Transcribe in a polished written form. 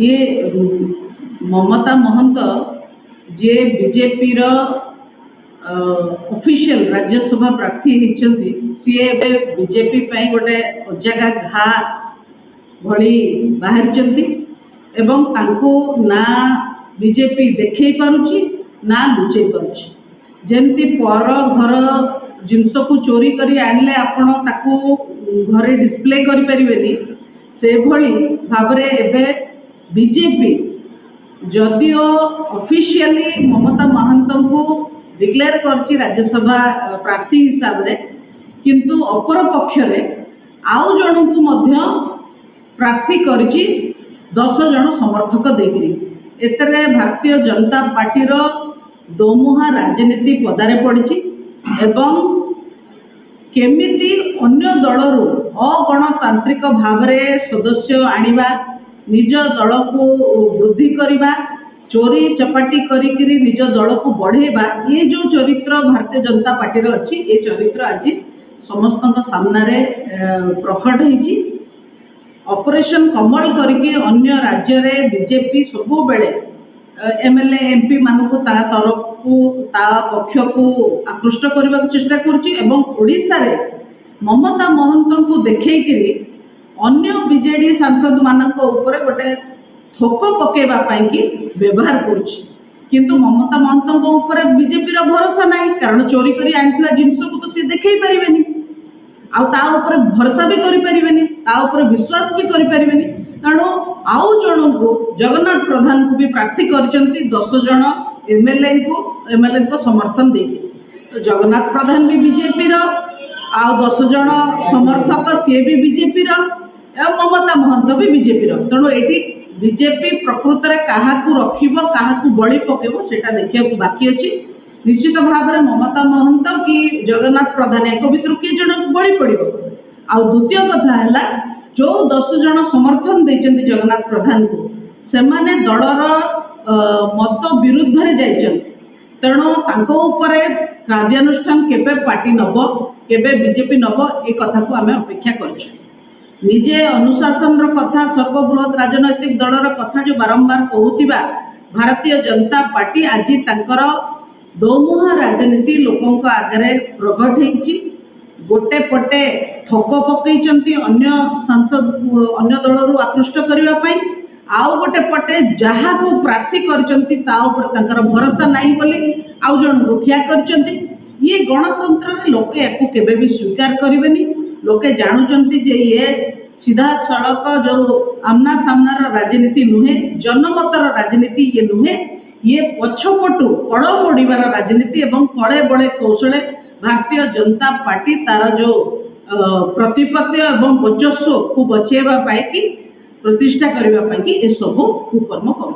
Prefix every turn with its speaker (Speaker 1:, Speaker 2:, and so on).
Speaker 1: ये ममता महंत जे बीजेपी रो ऑफिशियल राज्यसभा प्रार्थी होती सी बीजेपी गोटे अजागा घा भली बाहरी एवं तांको ना बीजेपी देखई पारुची ना लुचई पारुची जेमती पर घर जिनस को चोरी करी आनिले आपण ताकू घरे डिस्प्ले करि परिबेनी से भली भाबरे एबे बीजेपी जदिओ ऑफिशियली ममता महंत को डिक्लेयर करछि राज्यसभा प्रार्थी हिसाब रे किंतु अपर पक्षरे आउ जन को मध्य प्रार्थी करछि 10 जन समर्थक देकरी एतरे भारतीय जनता पार्टी रो दोमुहा राजनीति पदारे पड़ी एवं केमिति अन्य दलरू अगणतांत्रिक भाव में सदस्य आनिबा निज दल को वृद्धि करवा चोरी चपाटी करी निज दल को बढ़ेबा ये जो चरित्र भारतीय जनता पार्टी रो अच्छी ये चरित्र आज समस्त सामने प्रकट होती ऑपरेशन कमल करके अन्य राज्य रे बीजेपी सब बेले एमएलए एमपी मानक तरफ को पक्ष को आकृष्ट करने को चेष्टा करुच्ची एवं ओडिशा रे ममता महंत को देखिए अन्य बीजेडी सांसद मानक ऊपर गोटे थोक पकेवा कि व्यवहार करुच्ची किंतु ममता महंत ऊपर बीजेपी रो भरोसा नहीं कारण चोरी करी आनिथिबा जिनस को तो सी देखई परिबेनी आउ ता ऊपर भरोसा भी करि परिबेनी ता ऊपर विश्वास भी करि परिबेनी तेणु आउ जन को जगन्नाथ प्रधान को भी प्रार्थी करचंती 10 जन एमएलए को समर्थन देके तो जगन्नाथ प्रधान भी बीजेपी रो आउ 10 जन समर्थक सी भी बीजेपी रो एवं ममता महंत भी बीजेपी रो तेणु एटी बीजेपी प्रकृत में क्या रखिबो क्या बलि पकेबो सेटा देखिया को बाकी अछि निश्चित भाव में ममता महंत कि जगन्नाथ प्रधान एक भितर किए जन बलि पड़ो आउ द्वितीय कथा है जो 10 जन समर्थन देचंती जगन्नाथ प्रधान को सेमाने दलर मत विरुद्ध रे जाइचंती तेणु तांको ऊपर कार्यानुष्ठान केबे पार्टी नब केबे बीजेपी नब ए कथा को आमे अपेक्षा करछु निजे अनुशासन रो कथा सर्वबृहत राजनैतिक दलर कथा जो बारंबार कहूतिबा भारतीय जनता पार्टी आज तांकर दोमुहा राजनीति लोकों आगे प्रकट होती गोटे पटे थक पकई अन्य सांसद अन्य दल आकृष्ट करने आउ गोटे पटे जहाँ को प्रार्थी कर भरोसा नहीं बोली आउ जन को खिया कर ये गणतंत्र लोके या केबे भी स्वीकार करेंगे लोके जानुचंती जे ये सीधा सड़क जो आमना सामनार राजनीति नुहे जनमतर राजनीति ये नुहे ये पछपटु कड़ मोड़ार राजनीति एवं कड़े बड़े कौशले भारतीय जनता पार्टी तार जो प्रतिपत्ति एवं वर्चस्व को बचेवा कि प्रतिष्ठा करने ये सब कुकर्म कर